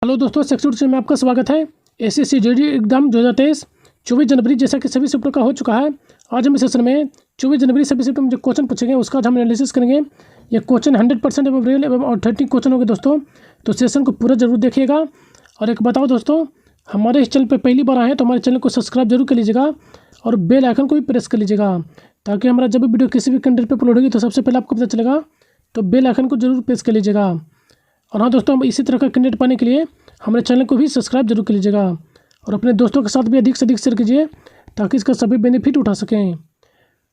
Hello दोस्तों, section में आपका स्वागत है। एसएससी जीडी एग्जाम 2023 24 जनवरी जैसा कि सभी शिफ्टों का हो चुका है। आज हम इस सेशन में 24 जनवरी सभी शिफ्टों में जो क्वेश्चन पूछेंगे उसका हम एनालिसिस करेंगे। ये क्वेश्चन 100% एवं रियल एवं ऑथेंटिक क्वेश्चन होंगे दोस्तों, तो सेशन को पूरा जरूर देखिएगा। और एक बताओ दोस्तों, हमारे इस चैनल पर पहली बार आए हैं तो हमारे चैनल को सब्सक्राइब जरूर कर लीजिएगा और बेल आइकन को भी प्रेस कर लीजिएगा, ताकि हमारा जब भी वीडियो किसी भी कंटेंट पर अपलोड होगी तो सबसे पहले आपको पता चलेगा। तो बेल आइकन को जरूर प्रेस कर लीजिएगा। और हाँ दोस्तों, हम इसी तरह का कंटेंट पाने के लिए हमारे चैनल को भी सब्सक्राइब जरूर कर लीजिएगा और अपने दोस्तों के साथ भी अधिक से अधिक शेयर कीजिए, ताकि इसका सभी बेनिफिट उठा सकें।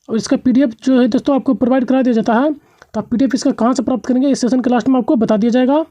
और इसका पीडीएफ जो है दोस्तों आपको प्रोवाइड करा दिया जाता है, तो आप पीडीएफ इसका कहाँ से प्राप्त करेंगे इस सेशन के लास्ट में आपको बता दिया जाएगा।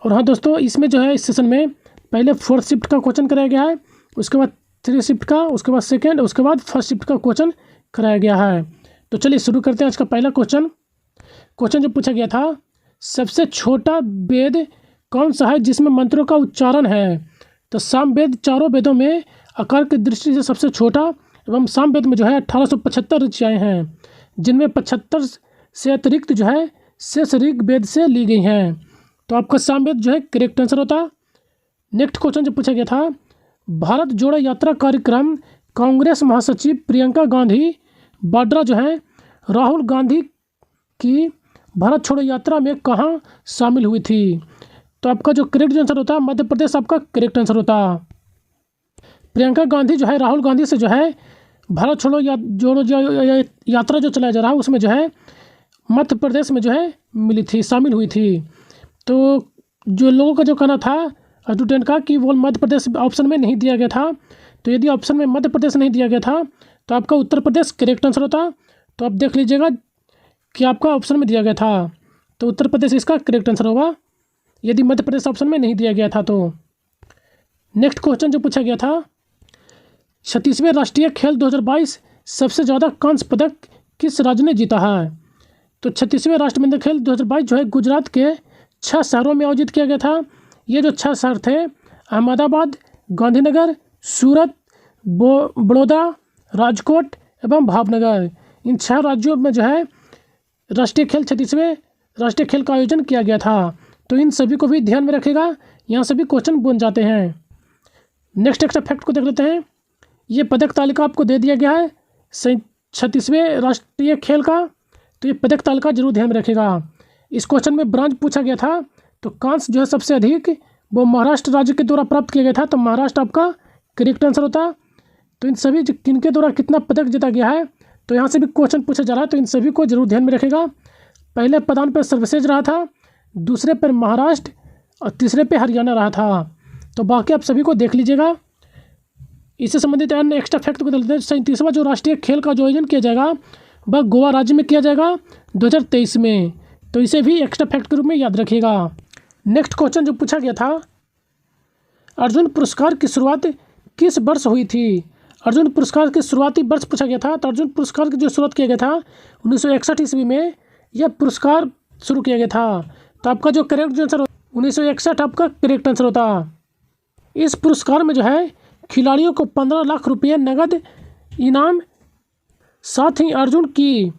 और हाँ दोस्तों, इसमें जो है इस सेशन में पहले 4th शिफ्ट का क्वेश्चन कराया गया है, उसके बाद 3 शिफ्ट का, उसके बाद 2nd, उसके बाद 1st शिफ्ट का क्वेश्चन कराया गया है। तो चलिए शुरू करते हैं आज का पहला क्वेश्चन जो पूछा गया था, सबसे छोटा वेद कौन सा है जिसमें मंत्रों का उच्चारण है? तो सामवेद चारों वेदों में आकार की दृष्टि से सबसे छोटा एवं सामवेद में जो है 1875 ऋचाएँ हैं, जिनमें 75 से अतिरिक्त जो है शेष ऋग्वेद से ली गई हैं। तो आपका सामवेद जो है करेक्ट आंसर होता। नेक्स्ट क्वेश्चन जो पूछा गया था, भारत जोड़ो यात्रा कार्यक्रम कांग्रेस महासचिव प्रियंका गांधी वाड्रा जो है राहुल गांधी की भारत छोड़ो यात्रा में कहाँ शामिल हुई थी? तो आपका जो करेक्ट आंसर होता है मध्य प्रदेश आपका करेक्ट आंसर होता। प्रियंका गांधी जो है राहुल गांधी से जो है भारत छोड़ो जोड़ो यात्रा जो चलाया जा रहा है उसमें जो है मध्य प्रदेश में जो है मिली थी, शामिल हुई थी। तो जो लोगों का जो कहना था स्टूडेंट का कि वो मध्य प्रदेश ऑप्शन में नहीं दिया गया था, तो यदि ऑप्शन में मध्य प्रदेश नहीं दिया गया था तो आपका उत्तर प्रदेश करेक्ट आंसर होता। तो आप देख लीजिएगा कि आपका ऑप्शन में दिया गया था, तो उत्तर प्रदेश इसका करेक्ट आंसर होगा यदि मध्य प्रदेश ऑप्शन में नहीं दिया गया था। तो नेक्स्ट क्वेश्चन जो पूछा गया था, 36वें राष्ट्रीय खेल 2022 सबसे ज़्यादा कांस्य पदक किस राज्य ने जीता है? तो 36वें राष्ट्रमंडल खेल 2022 जो है गुजरात के 6 शहरों में आयोजित किया गया था। ये जो 6 शहर थे, अहमदाबाद, गांधीनगर, सूरत, बड़ौदा, राजकोट एवं भावनगर, इन 6 राज्यों में जो है राष्ट्रीय खेल 36वें राष्ट्रीय खेल का आयोजन किया गया था। तो इन सभी को भी ध्यान में रखेगा, यहाँ सभी क्वेश्चन बन जाते हैं। नेक्स्ट एक्स्ट्रा फैक्ट को देख लेते हैं। ये पदक तालिका आपको दे दिया गया है 36वें राष्ट्रीय खेल का, तो ये पदक तालिका जरूर ध्यान में रखेगा। इस क्वेश्चन में ब्रांज पूछा गया था, तो कांस्य जो है सबसे अधिक वो महाराष्ट्र राज्य के द्वारा प्राप्त किया गया था, तो महाराष्ट्र आपका करेक्ट आंसर होता। तो इन सभी किनके द्वारा कितना पदक जीता गया है, तो यहाँ से भी क्वेश्चन पूछा जा रहा है, तो इन सभी को जरूर ध्यान में रखेगा। पहले पदान पर सर्विसेज रहा था, दूसरे पर महाराष्ट्र और तीसरे पे हरियाणा रहा था। तो बाकी आप सभी को देख लीजिएगा। इससे संबंधित अन्य एक्स्ट्रा फैक्ट को देखते हैं। 37वां जो राष्ट्रीय खेल का जो आयोजन किया जाएगा वह गोवा राज्य में किया जाएगा 2023 में, तो इसे भी एक्स्ट्रा फैक्ट के रूप में याद रखिएगा। नेक्स्ट क्वेश्चन जो पूछा गया था, अर्जुन पुरस्कार की शुरुआत किस वर्ष हुई थी? अर्जुन पुरस्कार के शुरुआती वर्ष पूछा गया था, तो अर्जुन पुरस्कार की जो शुरुआत किया गया था 1961 ईस्वी में यह पुरस्कार शुरू किया गया था। तो आपका जो करेक्ट आंसर 1961 आपका करेक्ट आंसर होता। इस पुरस्कार में जो है खिलाड़ियों को 15 लाख रुपये नगद इनाम, साथ ही अर्जुन की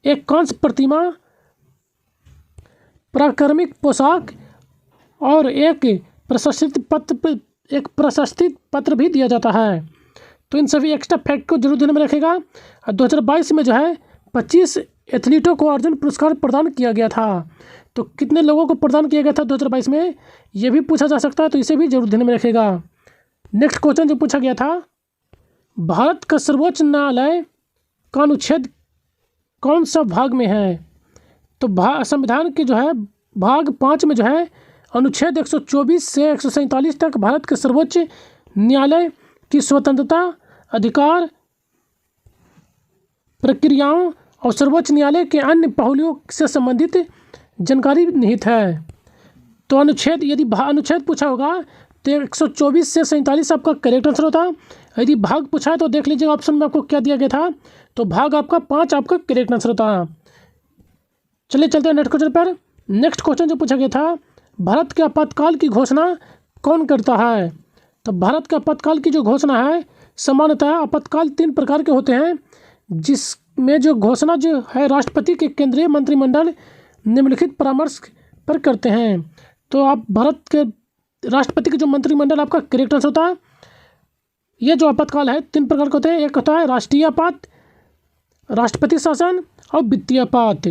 एक कांस्य प्रतिमा, प्राक्रमिक पोशाक और एक प्रशस्ति पत्र भी दिया जाता है। तो इन सभी एक्स्ट्रा फैक्ट को जरूर ध्यान में रखेगा। 2022 में जो है 25 एथलीटों को अर्जुन पुरस्कार प्रदान किया गया था। तो कितने लोगों को प्रदान किया गया था 2022 में, ये भी पूछा जा सकता है, तो इसे भी जरूर ध्यान में रखेगा। नेक्स्ट क्वेश्चन जो पूछा गया था, भारत का सर्वोच्च न्यायालय का अनुच्छेद कौन सा भाग में है? तो संविधान के जो है भाग 5 में जो है अनुच्छेद 124 से 147 तक भारत के सर्वोच्च न्यायालय की स्वतंत्रता, अधिकार, प्रक्रियाओं और सर्वोच्च न्यायालय के अन्य पहलुओं से संबंधित जानकारी निहित है। तो अनुच्छेद, यदि अनुच्छेद पूछा होगा तो 124 से 47 आपका करेक्ट आंसर होता। यदि भाग पूछा है तो देख लीजिएगा ऑप्शन में आपको क्या दिया गया था, तो भाग आपका 5 आपका करेक्ट आंसर होता। चलिए चलते हैं नेक्स्ट क्वेश्चन पर। नेक्स्ट क्वेश्चन जो पूछा गया था, भारत के आपातकाल की घोषणा कौन करता है? तो भारत के आपातकाल की जो घोषणा है, सामान्यतः आपातकाल 3 प्रकार के होते हैं, जिसमें जो घोषणा जो है राष्ट्रपति के केंद्रीय मंत्रिमंडल निम्नलिखित परामर्श पर करते हैं। तो आप भारत के राष्ट्रपति के जो मंत्रिमंडल आपका करेक्ट आंसर होता है। यह जो आपातकाल है 3 प्रकार के होते हैं, एक होता है राष्ट्रीय आपात, राष्ट्रपति शासन और वित्तीय आपात,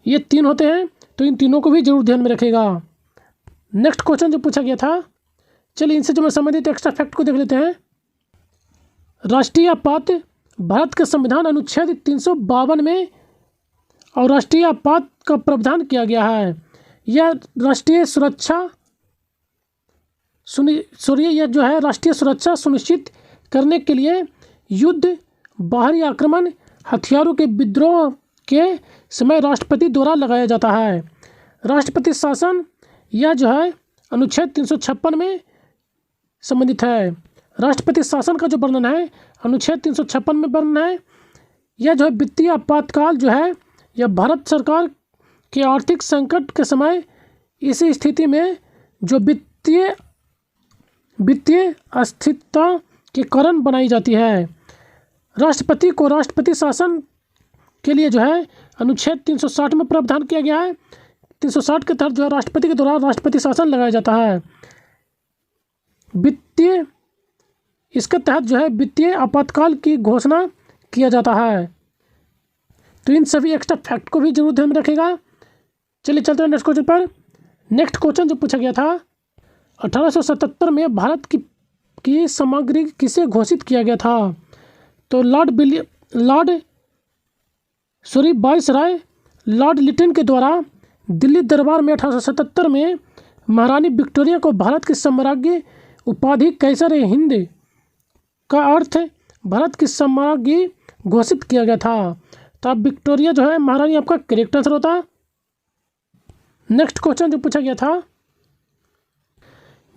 ये 3 होते हैं। तो इन तीनों को भी जरूर ध्यान में रखेगा। नेक्स्ट क्वेश्चन जो पूछा गया था, चलिए इनसे जो मैं संबंधित एक्स्ट्रा फैक्ट को देख लेते हैं। राष्ट्रीय आपात भारत के संविधान अनुच्छेद 352 में और राष्ट्रीय आपात का प्रावधान किया गया है। यह राष्ट्रीय सुरक्षा यह जो है राष्ट्रीय सुरक्षा सुनिश्चित करने के लिए युद्ध, बाहरी आक्रमण, हथियारों के विद्रोह के समय राष्ट्रपति द्वारा लगाया जाता है। राष्ट्रपति शासन यह जो है अनुच्छेद 356 में संबंधित है। राष्ट्रपति शासन का जो वर्णन है अनुच्छेद 356 में वर्णन है। यह जो है वित्तीय आपातकाल जो है यह भारत सरकार के आर्थिक संकट के समय इस स्थिति में जो वित्तीय अस्थिरता के कारण बनाई जाती है। राष्ट्रपति को राष्ट्रपति शासन के लिए जो है अनुच्छेद 360 में प्रावधान किया गया है। 360 के तहत जो है राष्ट्रपति के द्वारा राष्ट्रपति शासन लगाया जाता है। इसके तहत जो है वित्तीय आपातकाल की घोषणा किया जाता है। तो इन सभी एक्स्ट्रा फैक्ट को भी जरूर ध्यान में रखेगा। चलिए चलते हैं नेक्स्ट क्वेश्चन पर। नेक्स्ट क्वेश्चन जो पूछा गया था, 1877 में भारत की सामग्री किसे घोषित किया गया था? तो वायसराय लॉर्ड लिटन के द्वारा दिल्ली दरबार में 1877 में महारानी विक्टोरिया को भारत की साम्राज्ञी उपाधि कैसर हिंद का अर्थ भारत की साम्राज्ञी घोषित किया गया था। तो अब विक्टोरिया जो है महारानी आपका करेक्ट आंसर होता। नेक्स्ट क्वेश्चन जो पूछा गया था,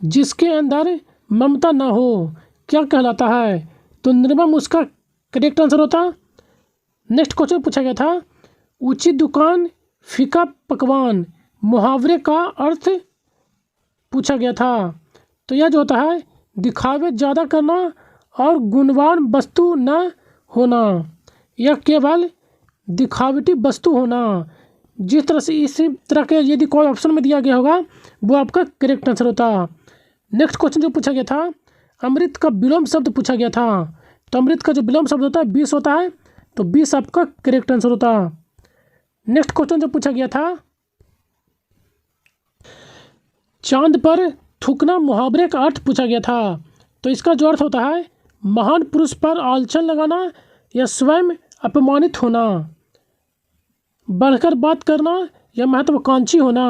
जिसके अंदर ममता न हो क्या कहलाता है? तो निर्मम उसका करेक्ट आंसर होता। नेक्स्ट क्वेश्चन पूछा गया था, ऊंची दुकान फीका पकवान मुहावरे का अर्थ पूछा गया था। तो यह जो होता है दिखावे ज़्यादा करना और गुणवान वस्तु न होना, यह केवल दिखावटी वस्तु होना। जिस तरह से इसी तरह के यदि कोई ऑप्शन में दिया गया होगा वो आपका करेक्ट आंसर होता। नेक्स्ट क्वेश्चन जो पूछा गया था, अमृत का विलोम शब्द पूछा गया था। तो अमृत का जो विलोम शब्द होता है 20 होता है। तो 20 आपका करेक्ट आंसर होता। नेक्स्ट क्वेश्चन जो पूछा गया था, चांद पर थूकना मुहावरे का अर्थ पूछा गया था। तो इसका जो अर्थ होता है महान पुरुष पर आलचन लगाना या स्वयं अपमानित होना, बढ़कर बात करना या महत्वाकांक्षी होना।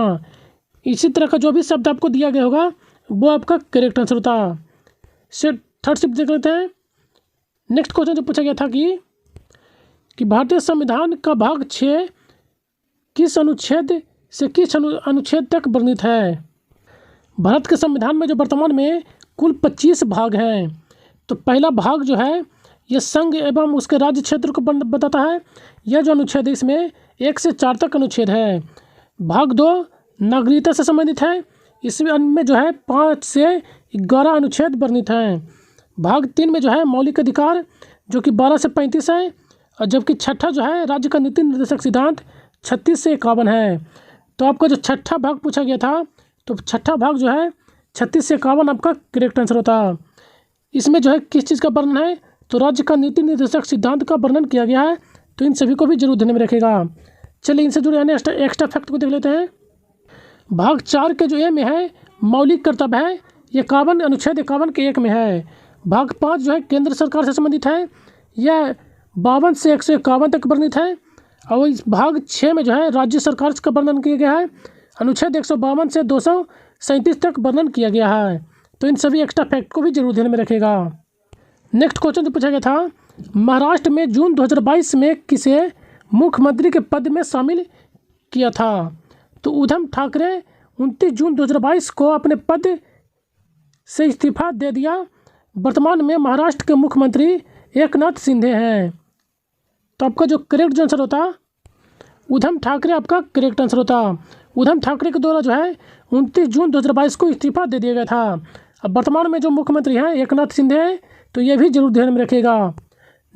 इसी तरह का जो भी शब्द आपको दिया गया होगा वो आपका करेक्ट आंसर होता। से थर्ड शिफ्ट देख लेते हैं। नेक्स्ट क्वेश्चन जो पूछा गया था कि भारतीय संविधान का भाग 6 किस अनुच्छेद से किस अनुच्छेद तक वर्णित है? भारत के संविधान में जो वर्तमान में कुल 25 भाग हैं। तो पहला भाग जो है यह संघ एवं उसके राज्य क्षेत्र को बताता है। यह जो अनुच्छेद है इसमें 1 से 4 तक अनुच्छेद है। भाग 2 नागरिकता से संबंधित है। इसमें जो है 5 से 11 अनुच्छेद वर्णित हैं। भाग 3 में जो है मौलिक अधिकार जो कि 12 से 35 है, और जबकि छठा जो है राज्य का नीति निर्देशक सिद्धांत 36 से 51 है। तो आपका जो छठा भाग पूछा गया था, तो छठा भाग जो है 36 से 51 आपका करेक्ट आंसर होता। इसमें जो है किस चीज़ का वर्णन है? तो राज्य का नीति निर्देशक सिद्धांत का वर्णन किया गया है। तो इन सभी को भी जरूर ध्यान में रखेगा। चलिए इनसे जुड़े अन्य एक्स्ट्रा फैक्ट को देख लेते हैं। भाग 4 के जो ए में है मौलिक कर्तव्य है, ये 51 अनुच्छेद 51 के 1 में है। भाग 5 जो है केंद्र सरकार से संबंधित है, यह 52 से 151 तक वर्णित है। और इस भाग 6 में जो है राज्य सरकार का वर्णन किया गया है, अनुच्छेद 152 से 237 तक वर्णन किया गया है। तो इन सभी एक्स्ट्रा फैक्ट को भी जरूर ध्यान में रखेगा। नेक्स्ट क्वेश्चन जो पूछा गया था, महाराष्ट्र में जून 2022 में किसे मुख्यमंत्री के पद में शामिल किया था? तो उद्धव ठाकरे 29 जून 2022 को अपने पद से इस्तीफा दे दिया। वर्तमान में महाराष्ट्र के मुख्यमंत्री एकनाथ शिंदे हैं। तो आपका जो करेक्ट आंसर होता उद्धव ठाकरे आपका करेक्ट आंसर होता। उद्धव ठाकरे के द्वारा जो है 29 जून 2022 को इस्तीफा दे दिया गया था। अब वर्तमान में जो मुख्यमंत्री हैं एकनाथ शिंदे हैं। तो ये भी जरूर ध्यान में रखिएगा।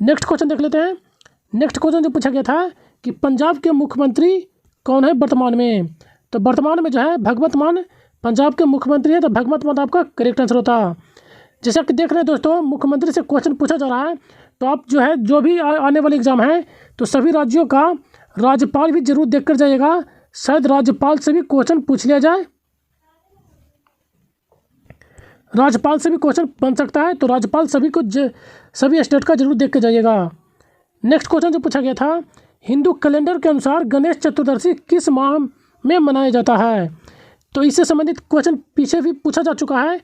नेक्स्ट क्वेश्चन देख लेते हैं। नेक्स्ट क्वेश्चन जो पूछा गया था कि पंजाब के मुख्यमंत्री कौन है वर्तमान में? तो वर्तमान में जो है भगवंत मान पंजाब के मुख्यमंत्री है तो भगवंत मान आपका करेक्ट आंसर होता। जैसा कि देख रहे हैं दोस्तों, मुख्यमंत्री से क्वेश्चन पूछा जा रहा है, तो आप जो है जो भी आने वाले एग्जाम है तो सभी राज्यों का राज्यपाल भी जरूर देख कर जाइएगा। शायद राज्यपाल से भी क्वेश्चन पूछ लिया जाए, राज्यपाल से भी क्वेश्चन बन सकता है, तो राज्यपाल सभी स्टेट का जरूर देख के जाइएगा। नेक्स्ट क्वेश्चन जो पूछा गया था, हिंदू कैलेंडर के अनुसार गणेश चतुर्दशी किस माह में मनाया जाता है? तो इससे संबंधित क्वेश्चन पीछे भी पूछा जा चुका है,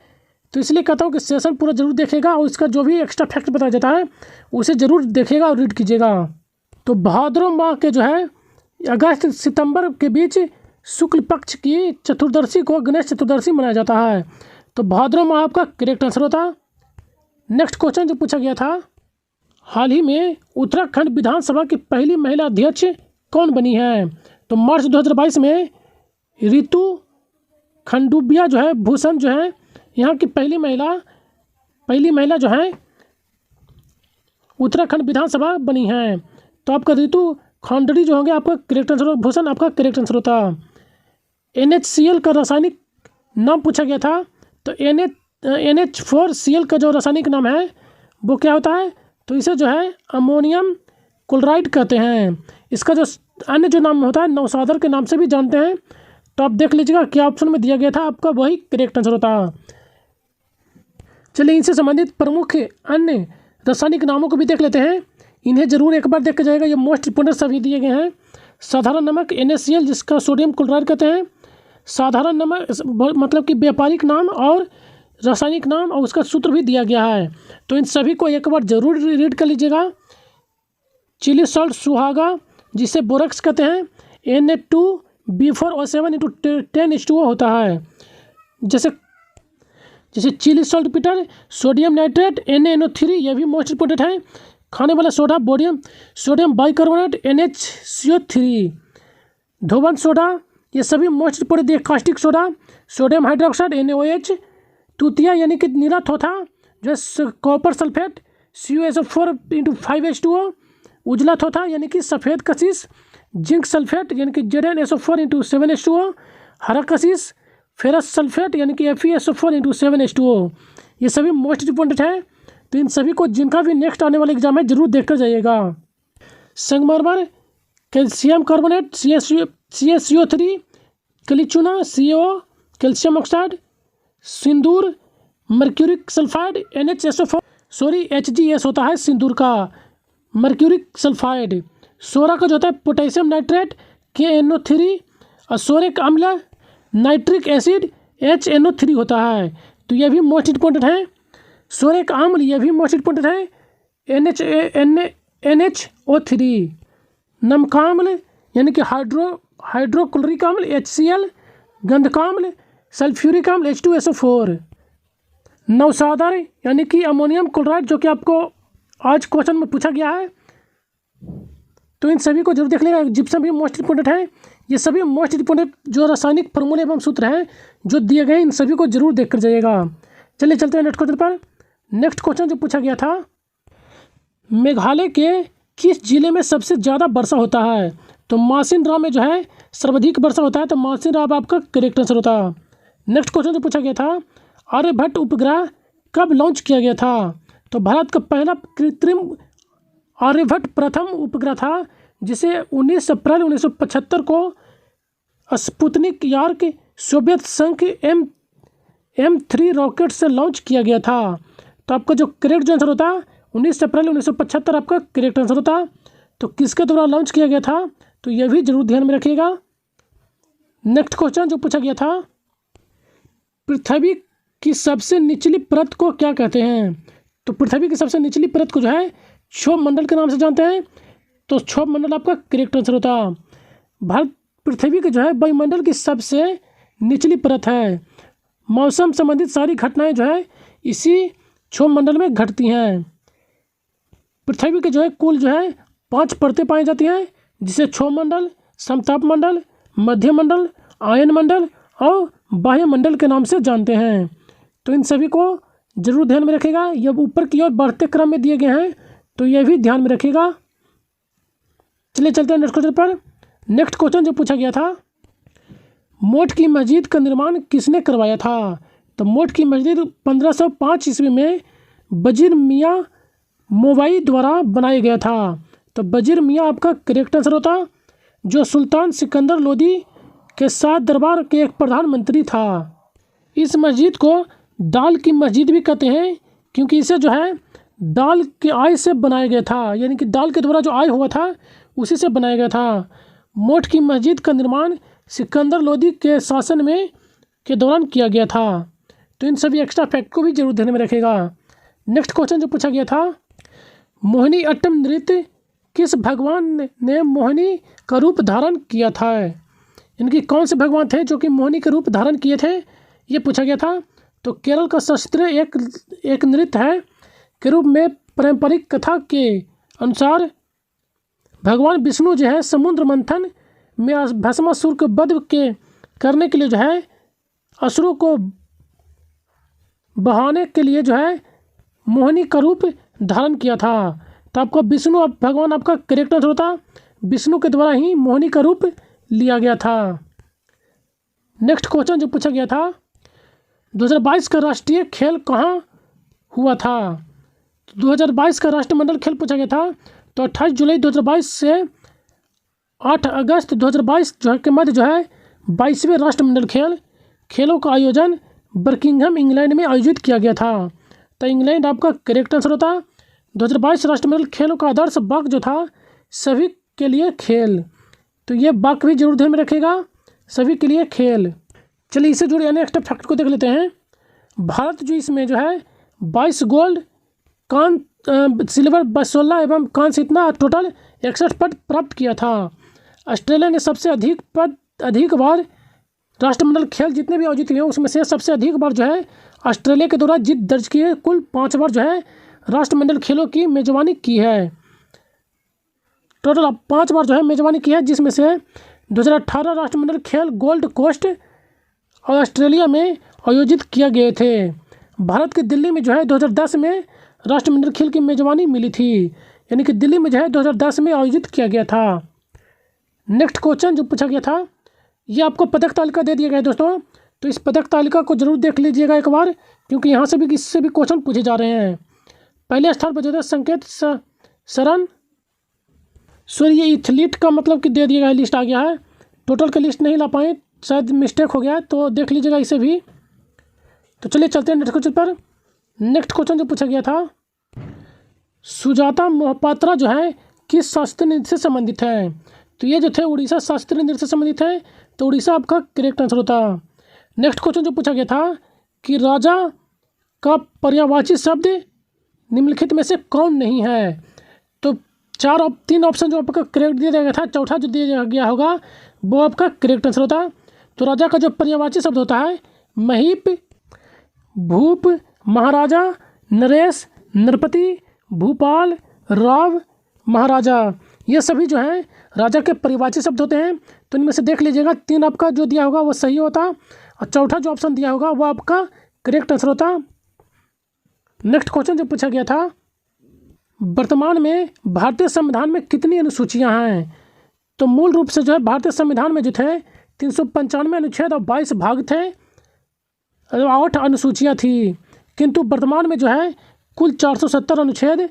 तो इसलिए कहता हूँ कि सेशन पूरा जरूर देखेगा और इसका जो भी एक्स्ट्रा फैक्ट बताया जाता है उसे ज़रूर देखेगा और रीड कीजिएगा। तो भाद्रव माह के जो है अगस्त सितंबर के बीच शुक्ल पक्ष की चतुर्दशी को गणेश चतुर्दशी मनाया जाता है, तो भाद्रव माह आपका करेक्ट आंसर होता। नेक्स्ट क्वेश्चन जो पूछा गया था, हाल ही में उत्तराखंड विधानसभा की पहली महिला अध्यक्ष कौन बनी है? तो मार्च 2022 में रितु खंडूबिया जो है भूषण जो है यहाँ की पहली महिला जो है उत्तराखंड विधानसभा बनी है, तो आपका रितु खंडड़ी जो होंगे आपका करेक्ट आंसर, भूषण आपका करेक्ट आंसर होता। NHCl का रासायनिक नाम पूछा गया था, तो NH4Cl का जो रासायनिक नाम है वो क्या होता है? तो इसे जो है अमोनियम क्लोराइड कहते हैं। इसका जो अन्य जो नाम होता है नौसादर के नाम से भी जानते हैं, तो आप देख लीजिएगा क्या ऑप्शन में दिया गया था, आपका वही करेक्ट आंसर होता। चलिए इनसे संबंधित प्रमुख अन्य रासायनिक नामों को भी देख लेते हैं, इन्हें जरूर एक बार देख के जाएगा, ये मोस्ट इंपोर्टेंट सभी दिए गए हैं। साधारण नमक NaCl जिसका सोडियम क्लोराइड कहते हैं, साधारण नमक मतलब कि व्यापारिक नाम और रासायनिक नाम और उसका सूत्र भी दिया गया है, तो इन सभी को एक बार जरूर रीड कर लीजिएगा। चिली सॉल्ट सुहागा जिसे बोरक्स कहते हैं, Na2B4O7 × 10H2O होता है। जैसे Chile saltpetre, sodium nitrate NaNO3 यह भी मोस्ट इंपोर्टेंट है। खाने वाला सोडा सोडियम बाइकार्बोनेट NHCO3, धोवन सोडा ये सभी most important. Caustic soda sodium hydroxide NaOH, तूतिया यानी कि नीला थोथा जो है कॉपर सल्फेट CuSO4 × 5H2O, उजला थोथा यानी कि सफ़ेद कशिश जिंक सल्फेट यानी कि ZnSO4 × 7H2O, हरा कशिश फेरस सल्फेट यानी कि FeSO4 × 7H2O, ये सभी मोस्ट इंपोर्टेंट है, तो इन सभी को जिनका भी नेक्स्ट आने वाला एग्जाम है जरूर देख कर जाइएगा। संगमरमर, कैल्शियम कार्बोनेट CaCO3, कलीचुना CO, कैल्शियम ऑक्साइड, सिंदूर, मर्क्यूरिक सल्फाइड HGS होता है सिंदूर का, मर्क्यूरिक सल्फाइड। सोरा का जो होता है पोटेशियम नाइट्रेट KNO3, और सोरिक अम्ल नाइट्रिक एसिड HNO3 होता है, तो यह भी मोस्ट इंपोर्टेंट है। सोरिक अम्ल यह भी मोस्ट इंपोर्टेंट है NHO3। नमकाम्ल यानी कि हाइड्रोक्लोरिक अम्ल HCl, गंधकाम्ल सल्फ्यूरिक अम्ल H2SO4। नौसादर यानी कि अमोनियम क्लोराइड जो कि आपको आज क्वेश्चन में पूछा गया है, तो इन सभी को जरूर देख लेगा। जिप्सम भी मोस्ट इंपोर्टेंट है। ये सभी मोस्ट इंपोर्टेंट जो रासायनिक फॉर्मूले एवं सूत्र हैं जो दिए गए इन सभी को जरूर देख कर जाइएगा। चलिए चलते हैं नेक्स्ट क्वेश्चन पर। नेक्स्ट क्वेश्चन जो पूछा गया था, मेघालय के किस जिले में सबसे ज़्यादा वर्षा होता है? तो मासिनराम में जो है सर्वाधिक वर्षा होता है, तो मासिनराम आपका करेक्ट आंसर होता। नेक्स्ट क्वेश्चन जो पूछा गया था, आर्यभट्ट उपग्रह कब लॉन्च किया गया था? तो भारत का पहला कृत्रिम आर्यभट्ट प्रथम उपग्रह था, जिसे 19 अप्रैल 1975 को स्पुतनिक यार्क सोवियत संघ के M3 रॉकेट से लॉन्च किया गया था। तो आपका जो करेक्ट जो आंसर होता 19 अप्रैल 1975 आपका करेक्ट आंसर होता। तो किसके द्वारा लॉन्च किया गया था, तो यह भी जरूर ध्यान में रखिएगा। नेक्स्ट क्वेश्चन जो पूछा गया था, पृथ्वी की सबसे निचली परत को क्या कहते हैं? तो पृथ्वी की सबसे निचली परत को जो है क्षोभ मंडल के नाम से जानते हैं, तो क्षोभ मंडल आपका करेक्ट आंसर होता। भारत पृथ्वी के जो है वायुमंडल की सबसे निचली परत है। मौसम संबंधित सारी घटनाएं जो है इसी क्षोभ मंडल में घटती हैं। पृथ्वी के जो है कुल जो है 5 परतें पाई जाती हैं, जिसे क्षोभ मंडल, समताप मंडल, मध्य मंडल, आयन मंडल और बाह्य मंडल के नाम से जानते हैं। तो इन सभी को जरूर ध्यान में रखिएगा। ये ऊपर की ओर बढ़ते क्रम में दिए गए हैं, तो यह भी ध्यान में रखिएगा। चलिए चलते हैं नेक्स्ट क्वेश्चन पर। नेक्स्ट क्वेश्चन जो पूछा गया था, मोठ की मस्जिद का निर्माण किसने करवाया था? तो मोठ की मस्जिद 1505 ईस्वी में वजीर मियाँ मोवाई द्वारा बनाया गया था। तो वजीर मियाँ आपका करेक्ट आंसर होता, जो सुल्तान सिकंदर लोदी के साथ दरबार के एक प्रधानमंत्री था। इस मस्जिद को दाल की मस्जिद भी कहते हैं, क्योंकि इसे जो है दाल के आय से बनाया गया था, यानी कि दाल के द्वारा जो आय हुआ था उसी से बनाया गया था। मोठ की मस्जिद का निर्माण सिकंदर लोदी के शासन में के दौरान किया गया था। तो इन सभी एक्स्ट्रा फैक्ट को भी जरूर ध्यान में रखेगा। नेक्स्ट क्वेश्चन जो पूछा गया था, मोहिनी अट्टम नृत्य किस भगवान ने मोहिनी का रूप धारण किया था? इनकी कौन से भगवान थे जो कि मोहिनी का रूप धारण किए थे, ये पूछा गया था। तो केरल का शास्त्रीय एक नृत्य है के रूप में पारंपरिक कथा के अनुसार भगवान विष्णु जो है समुद्र मंथन में भस्मासुर को वध के करने के लिए जो है असुरों को बहाने के लिए जो है मोहिनी का रूप धारण किया था। तो आपको विष्णु भगवान आपका करेक्ट आंसर होता, विष्णु के द्वारा ही मोहिनी का रूप लिया गया था। नेक्स्ट क्वेश्चन जो पूछा गया था, 2022 का राष्ट्रीय खेल कहाँ हुआ था? 2022 का राष्ट्रमंडल खेल पूछा गया था। तो 28 जुलाई 2022 से 8 अगस्त 2022 जो है के मध्य जो है 22वें राष्ट्रमंडल खेलों का आयोजन बर्किंघम इंग्लैंड में आयोजित किया गया था। तो इंग्लैंड आपका करेक्ट आंसर होता। 2022 राष्ट्रमंडल खेलों का आदर्श वाक्य जो था, सभी के लिए खेल। तो ये वाक्य भी जरूर ध्यान में रखेगा, सभी के लिए खेल। चलिए इससे जुड़े अन्य एक्स्ट्रा फैक्ट को देख लेते हैं। भारत जो इसमें जो है 22 गोल्ड, सिल्वर 16 एवं कांस्य इतना टोटल 61 पद प्राप्त किया था। ऑस्ट्रेलिया ने सबसे अधिक बार राष्ट्रमंडल खेल जितने भी आयोजित हुए उसमें से सबसे अधिक बार जो है ऑस्ट्रेलिया के द्वारा जीत दर्ज किए, कुल 5 बार जो है राष्ट्रमंडल खेलों की मेजबानी की है। टोटल 5 बार जो है मेजबानी की है, जिसमें से 2018 राष्ट्रमंडल खेल गोल्ड कोस्ट और ऑस्ट्रेलिया में आयोजित किए गए थे। भारत की दिल्ली में जो है 2010 में राष्ट्रमंडल खेल की मेजबानी मिली थी, यानी कि दिल्ली में जो है 2010 में आयोजित किया गया था। नेक्स्ट क्वेश्चन जो पूछा गया था, ये आपको पदक तालिका दे दिया गया है दोस्तों। तो इस पदक तालिका को जरूर देख लीजिएगा एक बार, क्योंकि यहाँ से भी इससे भी क्वेश्चन पूछे जा रहे हैं। पहले स्थान पर जो है संकेत शरण सूर्य एथलीट का मतलब कि दे दिया गया है, लिस्ट आ गया है। टोटल का लिस्ट नहीं ला पाए, शायद मिस्टेक हो गया है, तो देख लीजिएगा इसे भी। तो चलिए चलते हैं नेक्स्ट क्वेश्चन पर। नेक्स्ट क्वेश्चन जो पूछा गया था, सुजाता मोहपात्रा जो है किस शास्त्रीय नृत्य से संबंधित है? तो ये जो थे उड़ीसा शास्त्रीय नृत्य से संबंधित है, तो उड़ीसा आपका करेक्ट आंसर होता। नेक्स्ट क्वेश्चन जो पूछा गया था कि राजा का पर्यायवाची शब्द निम्नलिखित में से कौन नहीं है? तो 3 ऑप्शन जो आपका करेक्ट दिया गया था, चौथा जो दिया गया होगा वो आपका करेक्ट आंसर होता। तो राजा का जो पर्यायवाची शब्द होता है महीप, भूप, महाराजा, नरेश, नरपति, भूपाल, राव, महाराजा, ये सभी जो हैं राजा के पर्यायवाची शब्द होते हैं। तो इनमें से देख लीजिएगा 3 आपका जो दिया होगा वो सही होता, और चौथा जो ऑप्शन दिया होगा वो आपका करेक्ट आंसर होता। नेक्स्ट क्वेश्चन जो पूछा गया था, वर्तमान में भारतीय संविधान में कितनी अनुसूचियां हैं? तो मूल रूप से जो है भारतीय संविधान में जो थे 395 अनुच्छेद और 22 भाग थे, 8 अनुसूचियां थी, किंतु वर्तमान में जो है कुल 470 अनुच्छेद,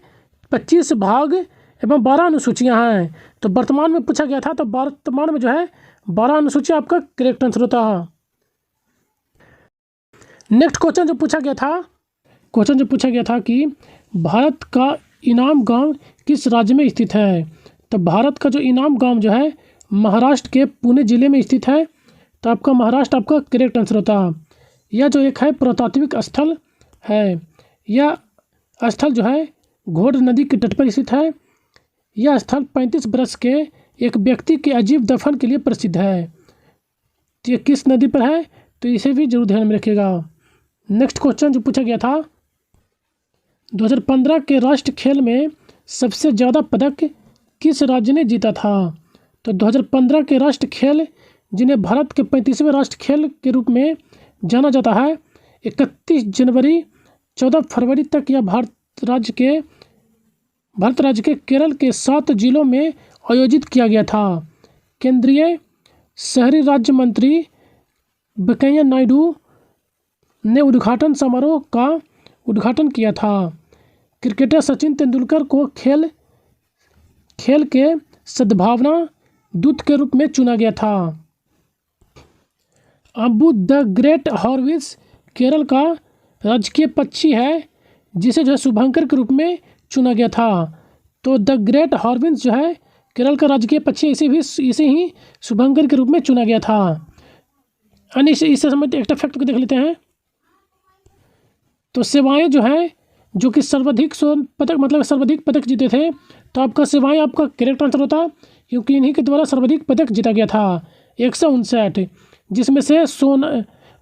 25 भाग एवं 12 अनुसूचियां हैं। तो वर्तमान में पूछा गया था, तो वर्तमान में जो है 12 अनुसूचियां आपका करेक्ट आंसर होता है। नेक्स्ट क्वेश्चन जो पूछा गया था कि भारत का इनाम गांव किस राज्य में स्थित है? तो भारत का जो इनाम गांव जो है महाराष्ट्र के पुणे जिले में स्थित है। तो आपका महाराष्ट्र आपका करेक्ट आंसर होता है। यह जो एक है पुरातात्विक स्थल है, यह स्थल जो है घोड़ नदी के तट पर स्थित है। यह स्थल 35 बरस के एक व्यक्ति के अजीब दफन के लिए प्रसिद्ध है। तो ये किस नदी पर है? तो इसे भी जरूर ध्यान में रखिएगा। नेक्स्ट क्वेश्चन जो पूछा गया था, 2015 के राष्ट्रीय खेल में सबसे ज़्यादा पदक किस राज्य ने जीता था? तो 2015 के राष्ट्रीय खेल, जिन्हें भारत के 35वें राष्ट्रीय खेल के रूप में जाना जाता है, 31 जनवरी 14 फरवरी तक यह भारत राज्य के केरल के 7 जिलों में आयोजित किया गया था। केंद्रीय शहरी राज्य मंत्री वेंकैया नायडू ने उद्घाटन समारोह का उद्घाटन किया था। क्रिकेटर सचिन तेंदुलकर को खेल के सद्भावना दूत के रूप में चुना गया था। अबू द ग्रेट हॉर्विस केरल का राजकीय पक्षी है जिसे जो है शुभंकर के रूप में चुना गया था। तो द ग्रेट हॉर्विस जो है केरल का राजकीय पक्षी, इसे ही शुभंकर के रूप में चुना गया था। अन्य इससे संबंधित एक फैक्ट को देख लेते हैं। तो सेवाएं जो है जो कि सर्वाधिक स्वर्ण पदक मतलब सर्वाधिक पदक जीते थे, तो आपका सेवाएं आपका करेक्ट आंसर होता, क्योंकि इन्हीं के द्वारा सर्वाधिक पदक जीता गया था 159, जिसमें से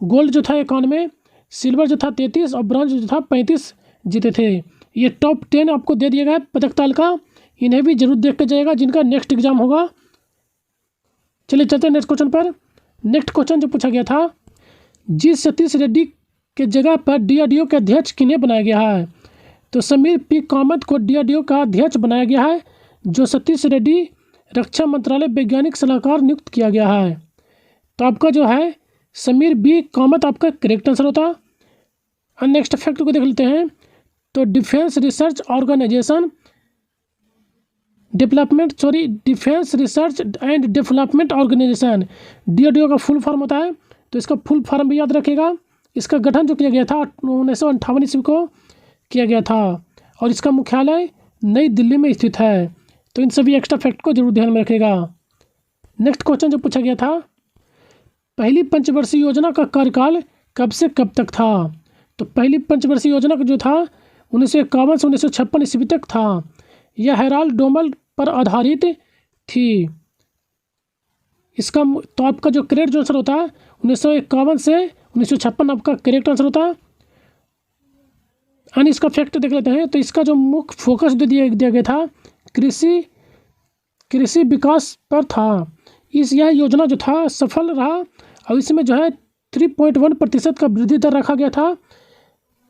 गोल्ड जो था 91, सिल्वर जो था 33 और ब्रॉन्ज जो था 35 जीते थे। ये टॉप 10 आपको दे दिया गया पदक तालिका, इन्हें भी जरूर देख कर जाएगा जिनका नेक्स्ट एग्जाम होगा। चलिए चलते हैं नेक्स्ट क्वेश्चन पर। नेक्स्ट क्वेश्चन जो पूछा गया था, जी सतीश रेड्डी के जगह पर DRDO के अध्यक्ष किन्हें बनाया गया है? तो समीर पी कामत को DRDO का अध्यक्ष बनाया गया है, जो सतीश रेड्डी रक्षा मंत्रालय वैज्ञानिक सलाहकार नियुक्त किया गया है। तो आपका जो है समीर बी कामत आपका करेक्ट आंसर होता। और नेक्स्ट फैक्ट को देख लेते हैं। तो defence research and development organisation DRDO का फुल फॉर्म होता है। तो इसका फुल फॉर्म भी याद रखेगा। इसका गठन जो किया गया था 1958 ईस्वी को किया गया था और इसका मुख्यालय नई दिल्ली में स्थित है। तो इन सभी एक्स्ट्रा फैक्ट को जरूर ध्यान में रखेगा। नेक्स्ट क्वेश्चन जो पूछा गया था, पहली पंचवर्षीय योजना का कार्यकाल कब से कब तक था? तो पहली पंचवर्षीय योजना का जो था 1951 से 1956 ईस्वी तक था। यह हेराल्ड डोमल पर आधारित थी। इसका तो आपका जो करेक्ट जो आंसर होता है 1951 से 1956 आपका करेक्ट आंसर होता है। और इसका फैक्ट देख लेते हैं। तो इसका जो मुख्य फोकस दिया गया था कृषि विकास पर था। यह योजना जो था सफल रहा और इसमें जो है 3.1% का वृद्धि दर रखा गया था।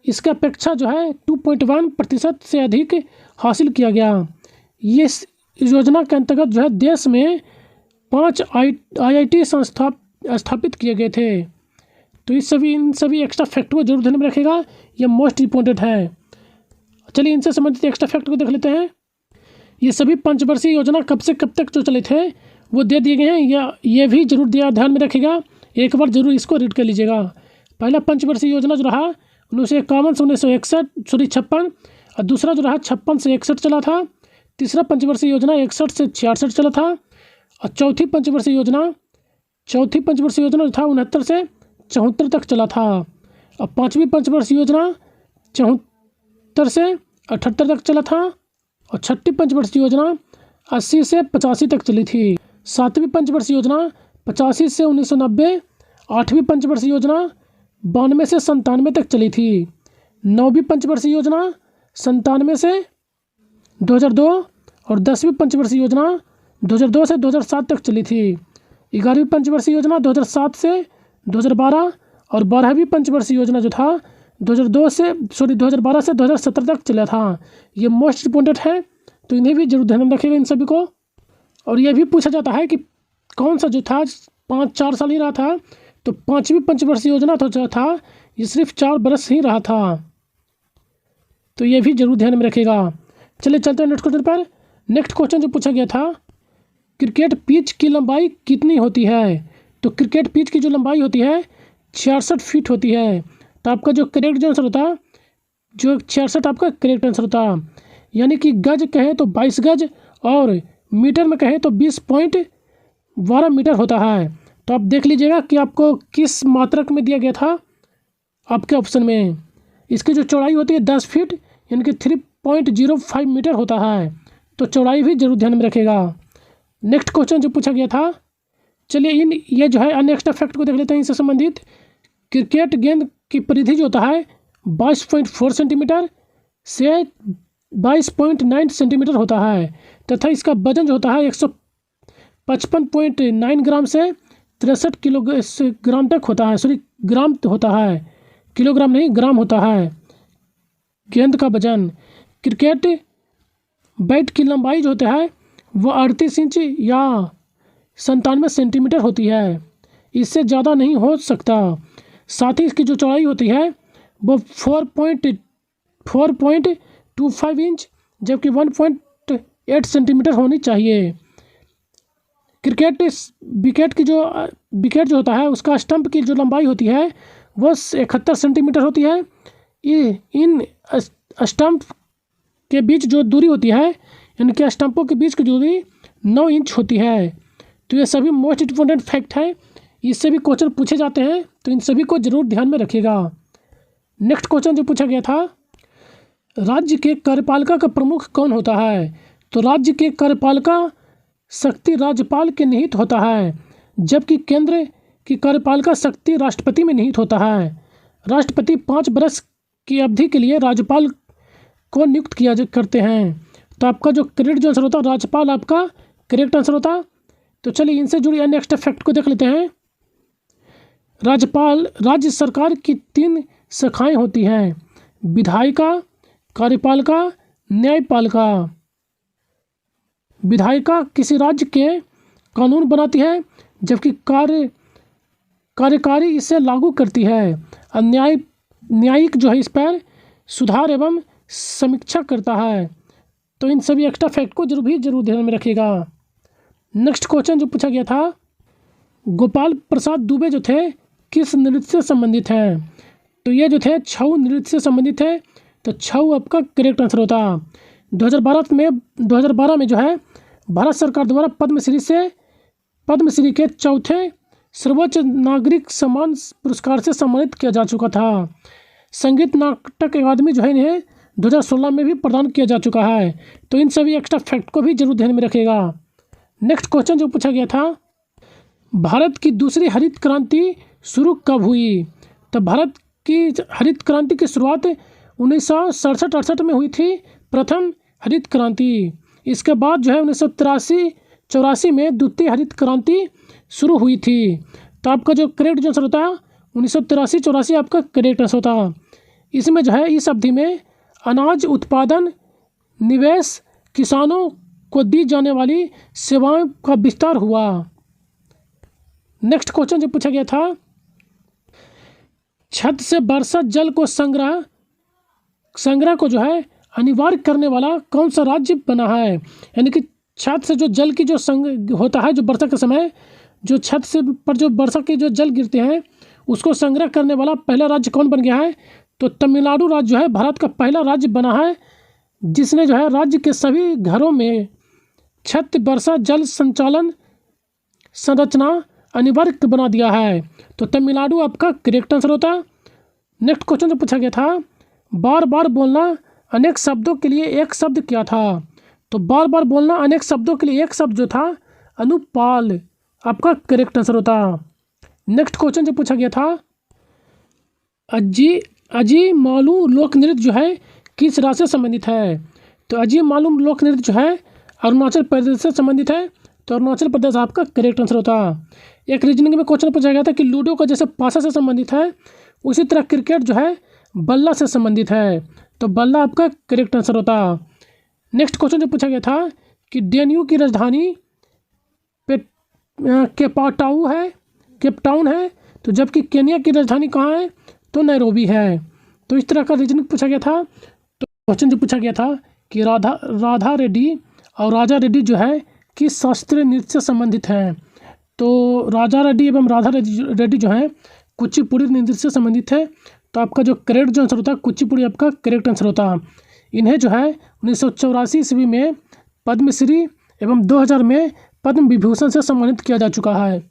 इसका अपेक्षा जो है 2.1% से अधिक हासिल किया गया। ये योजना के अंतर्गत जो है देश में 5 IIT स्थापित किए गए थे। तो इन सभी एक्स्ट्रा फैक्ट को जरूर ध्यान में रखेगा, ये मोस्ट इम्पोर्टेंट है। चलिए इनसे संबंधित एक्स्ट्रा फैक्ट को देख लेते हैं। ये सभी पंचवर्षीय योजना कब से कब तक जो चले थे वो दे दिए गए हैं, या ये भी जरूर ध्यान में रखेगा, एक बार जरूर इसको रीड कर लीजिएगा। पहला पंचवर्षीय योजना जो रहा 1951 से 1956 और दूसरा जो रहा 56 से 61 चला था। तीसरा पंचवर्षीय योजना 61 से 66 चला था और चौथी पंचवर्षीय योजना जो था 69 से 74 तक चला था और पाँचवीं पंचवर्षीय योजना 74 से 78 तक चला था और छठी पंचवर्षीय योजना 80 से 85 तक चली थी। सातवीं पंचवर्षीय योजना 85 से 1990, आठवीं पंचवर्षीय योजना 92 से 97 तक चली थी। नौवीं पंचवर्षीय योजना 97 से 2002 और 10वीं पंचवर्षीय योजना 2002 से 2007 तक चली थी। 11वीं पंचवर्षीय योजना 2007 से 2012 और 12वीं पंचवर्षीय योजना जो था 2012 से 2017 तक चला था। ये मोस्ट इम्पोर्टेंट है, तो इन्हें भी जरूर ध्यान में रखिएगा इन सभी को। और ये भी पूछा जाता है कि कौन सा जो था 5-4 साल ही रहा था, तो पाँचवीं पंचवर्षीय योजना तो जो था ये सिर्फ 4 बरस ही रहा था, तो ये भी जरूर ध्यान में रखेगा। चलिए चलते हैं नेक्स्ट क्वेश्चन पर। नेक्स्ट क्वेश्चन जो पूछा गया था, क्रिकेट पिच की लंबाई कितनी होती है? तो क्रिकेट पिच की जो लंबाई होती है 66 फीट होती है। तो आपका जो करेक्ट जो आंसर होता, जो 66 आपका करेक्ट आंसर होता, यानी कि गज कहे तो 22 गज और मीटर में कहे तो 20.12 मीटर होता है। तो आप देख लीजिएगा कि आपको किस मात्रक में दिया गया था आपके ऑप्शन में। इसकी जो चौड़ाई होती है 10 फीट यानी कि 3.05 मीटर होता है, तो चौड़ाई भी जरूर ध्यान में रखेगा। नेक्स्ट क्वेश्चन जो पूछा गया था, चलिए ये जो है अन्य एक्स्ट्रा फैक्ट को देख लेते हैं इससे संबंधित। क्रिकेट गेंद की परिधि जो होता है 22.4 सेंटीमीटर से 22.9 सेंटीमीटर होता है तथा इसका वजन जो होता है 155.9 ग्राम से 63 किलोग्राम तक होता है। ग्राम होता है, किलोग्राम नहीं ग्राम होता है गेंद का वजन। क्रिकेट बैट की लंबाई जो होता है वो 38 इंच या 97 सेंटीमीटर होती है। इससे ज़्यादा नहीं हो सकता। साथ ही इसकी जो चौड़ाई होती है वो 4.25 इंच जबकि 1.8 सेंटीमीटर होनी चाहिए। विकेट जो होता है उसका स्टंप की जो लंबाई होती है वो 71 सेंटीमीटर होती है। इन स्टंप के बीच जो दूरी होती है, इनके स्टंपों के बीच की दूरी 9 इंच होती है। तो ये सभी मोस्ट इम्पोर्टेंट फैक्ट है, इससे भी क्वेश्चन पूछे जाते हैं, तो इन सभी को जरूर ध्यान में रखिएगा। नेक्स्ट क्वेश्चन जो पूछा गया था, राज्य के कार्यपालिका का प्रमुख कौन होता है? तो राज्य के कार्यपालिका शक्ति राज्यपाल के निहित होता है, जबकि केंद्र की कार्यपालिका शक्ति राष्ट्रपति में निहित होता है। राष्ट्रपति 5 वर्ष की अवधि के लिए राज्यपाल को नियुक्त करते हैं। तो आपका जो करेक्ट जो आंसर होता है राज्यपाल आपका करेक्ट आंसर होता। तो चलिए इनसे जुड़ी नेक्स्ट फैक्ट को देख लेते हैं। राज्य सरकार की 3 शाखाएं होती हैं, विधायिका, कार्यपालिका, न्यायपालिका। विधायिका किसी राज्य के कानून बनाती है, जबकि कार्यकारी इसे लागू करती है। और न्यायिक जो है इस पर सुधार एवं समीक्षा करता है। तो इन सभी एक्स्ट्रा फैक्ट को जरूर ध्यान में रखिएगा। नेक्स्ट क्वेश्चन जो पूछा गया था, गोपाल प्रसाद दुबे जो थे किस नृत्य से संबंधित हैं? तो ये जो थे छऊ नृत्य से संबंधित है। तो छऊ आपका करेक्ट आंसर होता। 2012 में जो है भारत सरकार द्वारा पद्मश्री के चौथे सर्वोच्च नागरिक सम्मान पुरस्कार से सम्मानित किया जा चुका था। संगीत नाटक अकादमी जो है इन्हें 2016 में भी प्रदान किया जा चुका है। तो इन सभी एक्स्ट्रा फैक्ट को भी जरूर ध्यान में रखिएगा। नेक्स्ट क्वेश्चन जो पूछा गया था, भारत की दूसरी हरित क्रांति शुरू कब हुई? तो भारत की हरित क्रांति की शुरुआत 1967-68 में हुई थी, प्रथम हरित क्रांति। इसके बाद जो है 1983-84 में द्वितीय हरित क्रांति शुरू हुई थी। तो आपका जो करेक्ट जो आंसर होता है 1983-84 आपका करेक्ट आंसर होता। इसमें जो है इस अवधि में अनाज उत्पादन, निवेश, किसानों को दी जाने वाली सेवाओं का विस्तार हुआ। नेक्स्ट क्वेश्चन जो पूछा गया था, छत से वर्षा जल को संग्रह को जो है अनिवार्य करने वाला कौन सा राज्य बना है? यानी कि छत से जो जल की जो होता है, जो वर्षा के समय जो छत से पर जो वर्षा के जो जल गिरते हैं उसको संग्रह करने वाला पहला राज्य कौन बन गया है? तो तमिलनाडु राज्य जो है भारत का पहला राज्य बना है, जिसने जो है राज्य के सभी घरों में छत वर्षा जल संचालन संरचना अनिवार्य बना दिया है। तो तमिलनाडु आपका करेक्ट आंसर होता। नेक्स्ट क्वेश्चन जो पूछा गया था, बार बार बोलना अनेक शब्दों के लिए एक शब्द क्या था? तो बार बार बोलना अनेक शब्दों के लिए एक शब्द जो था अनुपाल आपका करेक्ट आंसर होता। नेक्स्ट क्वेश्चन जो पूछा गया था, अजी मालूम लोक नृत्य जो है किस राज्य से संबंधित है? तो अजी मालूम लोक नृत्य जो है अरुणाचल प्रदेश से संबंधित है। तो अरुणाचल प्रदेश आपका करेक्ट आंसर होता। एक रीजनिंग में क्वेश्चन पूछा गया था कि लूडो का जैसे पासा से संबंधित है, उसी तरह क्रिकेट जो है बल्ला से संबंधित है। तो बल्ला आपका करेक्ट आंसर होता। नेक्स्ट क्वेश्चन जो पूछा गया था कि डेन्यू की राजधानी केपटाउन है, तो जबकि केन्या की राजधानी कहाँ है? तो नैरोबी है। तो इस तरह का रीजनिंग पूछा गया था। तो क्वेश्चन जो पूछा गया था कि राधा रेड्डी और राजा रेड्डी जो है किस शास्त्रीय नृत्य से संबंधित हैं? तो राजा रेड्डी एवं राधा रेड्डी जो है कुचिपुड़ी नृत्य से संबंधित है। तो आपका जो करेक्ट जो आंसर होता है कुचिपुड़ी आपका करेक्ट आंसर होता। इन्हें जो है 1984 ईस्वी में पद्मश्री एवं 2000 में पद्म विभूषण से सम्मानित किया जा चुका है।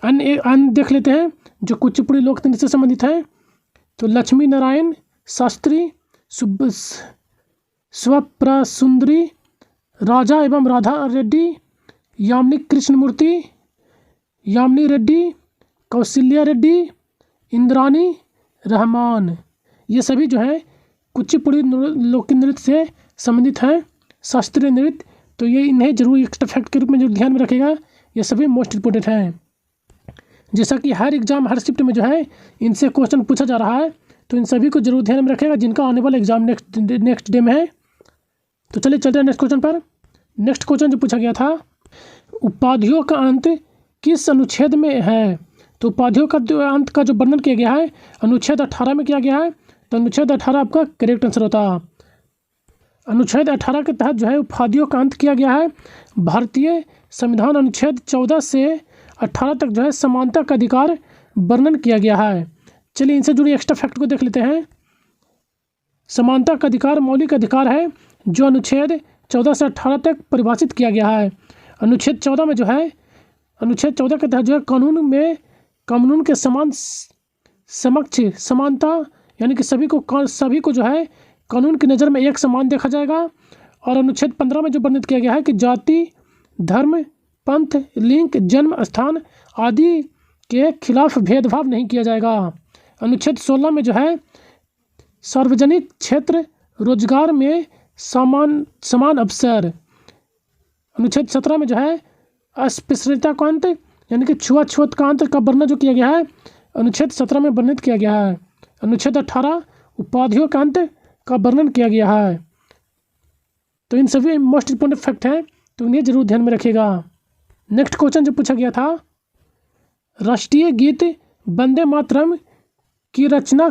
अन्य देख लेते हैं जो कुचिपुड़ी लोक नृत्य से संबंधित है। तो लक्ष्मी नारायण शास्त्री, स्वप्रसुंदरी, राजा एवं राधा रेड्डी, यामिनी रेड्डी, कौशल्या रेड्डी, इंद्रानी रहमान, ये सभी जो है कुचिपुड़ी लोक नृत्य से संबंधित हैं, शास्त्रीय नृत्य। तो ये इन्हें जरूर एक्स्ट्रा फैक्ट के रूप में जो ध्यान में रखेगा, ये सभी मोस्ट इंपोर्टेंट हैं। जैसा कि हर एग्जाम हर शिफ्ट में जो है इनसे क्वेश्चन पूछा जा रहा है, तो इन सभी को जरूर ध्यान में रखेगा जिनका आने वाला एग्जाम नेक्स्ट डे में है। तो चलिए चलते हैं नेक्स्ट क्वेश्चन पर। नेक्स्ट क्वेश्चन जो पूछा गया था, उपाधियों का अंत किस अनुच्छेद में है? तो उपाधियों का अंत का जो वर्णन किया गया है अनुच्छेद 18 में किया गया है। तो अनुच्छेद 18 आपका करेक्ट आंसर होता। अनुच्छेद 18 के तहत जो है उपाधियों का अंत किया गया है। भारतीय संविधान अनुच्छेद 14 से 18 तक जो है समानता का अधिकार वर्णन किया गया है। चलिए इनसे जुड़ी एक्स्ट्रा फैक्ट को देख लेते हैं। समानता का अधिकार मौलिक अधिकार है जो अनुच्छेद 14 से 18 तक परिभाषित किया गया है। अनुच्छेद 14 में जो है अनुच्छेद 14 के तहत जो है कानून के समान समक्ष समानता, यानी कि सभी को जो है कानून की नज़र में एक समान देखा जाएगा। और अनुच्छेद 15 में जो वर्णित किया गया है कि जाति, धर्म, पंथ, लिंग, जन्म स्थान आदि के खिलाफ भेदभाव नहीं किया जाएगा। अनुच्छेद 16 में जो है सार्वजनिक क्षेत्र रोजगार में समान अवसर। अनुच्छेद 17 में जो है अस्पृश्यता का अंत, यानी कि छुआछूत का अंत का वर्णन जो किया गया है अनुच्छेद 17 में वर्णित किया गया है। अनुच्छेद 18 उपाधियों का अंत का वर्णन किया गया है। तो इन सभी मोस्ट इंपोर्टेंट फैक्ट हैं, तो इन्हें जरूर ध्यान में रखिएगा। नेक्स्ट क्वेश्चन जो पूछा गया था, राष्ट्रीय गीत वंदे मातरम की रचयिता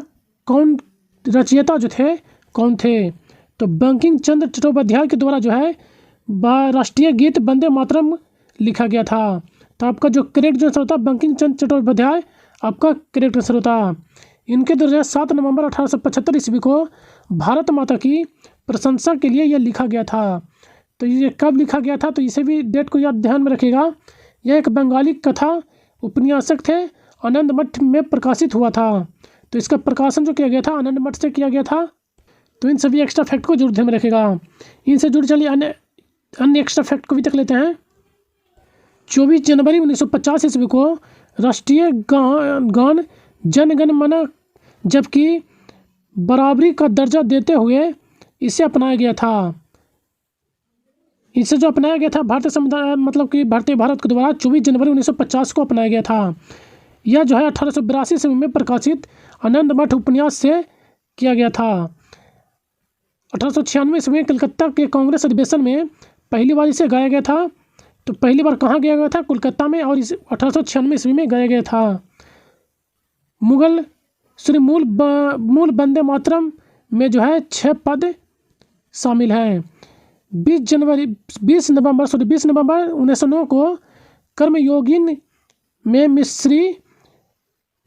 जो थे कौन थे? तो बंकिम चंद्र चट्टोपाध्याय के द्वारा जो है राष्ट्रीय गीत वंदे मातरम लिखा गया था। तो आपका जो करेक्ट आंसर होता बंकिम चंद्र चट्टोपाध्याय आपका करेक्ट आंसर होता। इनके द्वारा 7 नवंबर 1875 ईस्वी को भारत माता की प्रशंसा के लिए यह लिखा गया था। तो ये कब लिखा गया था? तो इसे भी डेट को याद ध्यान में रखिएगा। यह एक बंगाली कथा उपन्यासक थे, आनंद मठ में प्रकाशित हुआ था। तो इसका प्रकाशन जो किया गया था आनंद मठ से किया गया था। तो इन सभी एक्स्ट्रा फैक्ट को जरूर ध्यान में रखिएगा। इनसे जुड़ चलिए अन्य एक्स्ट्रा फैक्ट को भी देख लेते हैं। 24 जनवरी 1950 ईस्वी को राष्ट्रीय गान जन गण मन जबकि बराबरी का दर्जा देते हुए इसे अपनाया गया था। इसे जो अपनाया गया था भारतीय संविधान मतलब कि भारतीय भारत के द्वारा 24 जनवरी 1950 को अपनाया गया था। यह जो है 1882 ईस्वी में प्रकाशित आनंद मठ उपन्यास से किया गया था। 1896 ईस्वी में कलकत्ता के कांग्रेस अधिवेशन में पहली बार इसे गाया गया था। तो पहली बार कहाँ गाया गया था? कोलकाता में, और इस 1896 ईस्वी में गाया गया था। मूल वंदे मातरम में जो है 6 पद शामिल हैं। 20 नवंबर 1909 को कर्मयोगिन में मिस्री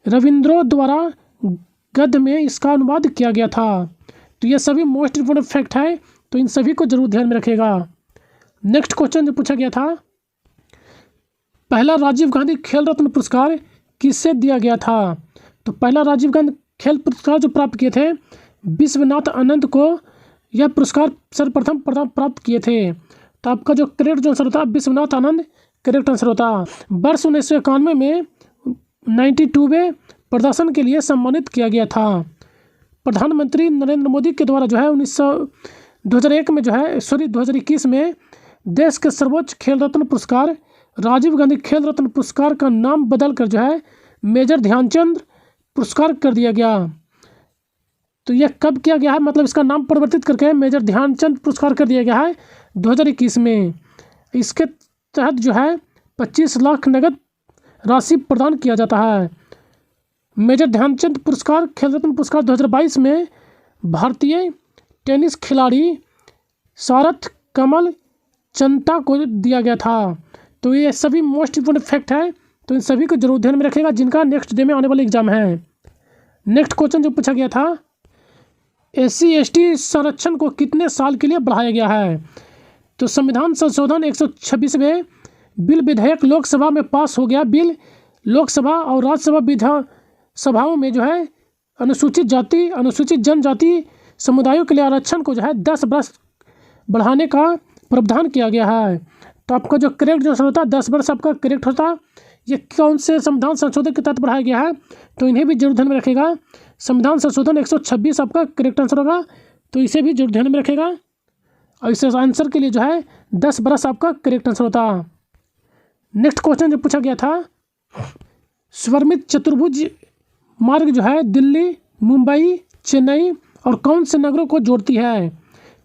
रविंद्रो द्वारा गद्य में इसका अनुवाद किया गया था। तो ये सभी मोस्ट इंपोर्टेंट फैक्ट है, तो इन सभी को जरूर ध्यान में रखिएगा। नेक्स्ट क्वेश्चन जो पूछा गया था, पहला राजीव गांधी खेल रत्न पुरस्कार किससे दिया गया था? तो पहला राजीव गांधी खेल पुरस्कार जो प्राप्त किए थे विश्वनाथ आनंद को यह पुरस्कार सर्वप्रथम प्राप्त किए थे। तो आपका जो करेक्ट आंसर होता विश्वनाथ आनंद करेक्ट आंसर होता। वर्ष 1991 में 92वें प्रदर्शन के लिए सम्मानित किया गया था। प्रधानमंत्री नरेंद्र मोदी के द्वारा जो है 2021 में देश के सर्वोच्च खेल रत्न पुरस्कार राजीव गांधी खेल रत्न पुरस्कार का नाम बदलकर जो है मेजर ध्यानचंद पुरस्कार कर दिया गया। तो यह कब किया गया है? मतलब इसका नाम परिवर्तित करके मेजर ध्यानचंद पुरस्कार कर दिया गया है 2021 में। इसके तहत जो है 25 लाख नगद राशि प्रदान किया जाता है। मेजर ध्यानचंद पुरस्कार खेल रत्न पुरस्कार 2022 में भारतीय टेनिस खिलाड़ी सारथ कमल चंता को दिया गया था। तो ये सभी मोस्ट इंपोर्टेंट फैक्ट है, तो इन सभी को जरूर ध्यान में रखिएगा जिनका नेक्स्ट डे में आने वाले एग्जाम है। नेक्स्ट क्वेश्चन जो पूछा गया था, SC/ST संरक्षण को कितने साल के लिए बढ़ाया गया है? तो संविधान संशोधन 126वें बिल विधेयक लोकसभा में पास हो गया। बिल लोकसभा और राज्यसभा विधानसभाओं में जो है अनुसूचित जाति अनुसूचित जनजाति समुदायों के लिए आरक्षण को जो है 10 वर्ष बढ़ाने का प्रावधान किया गया है। तो आपका जो करेक्ट आंसर होता है 10 वर्ष आपका करेक्ट होता। ये कौन से संविधान संशोधन के तहत बढ़ाया गया है? तो इन्हें भी जरूर ध्यान में रखेगा। संविधान संशोधन 126 आपका करेक्ट आंसर होगा, तो इसे भी जरूर ध्यान में रखेगा। और इस आंसर के लिए जो है 10 वर्ष आपका करेक्ट आंसर होता। नेक्स्ट क्वेश्चन जो पूछा गया था, स्वर्णिम चतुर्भुज मार्ग जो है दिल्ली, मुंबई, चेन्नई और कौन से नगरों को जोड़ती है?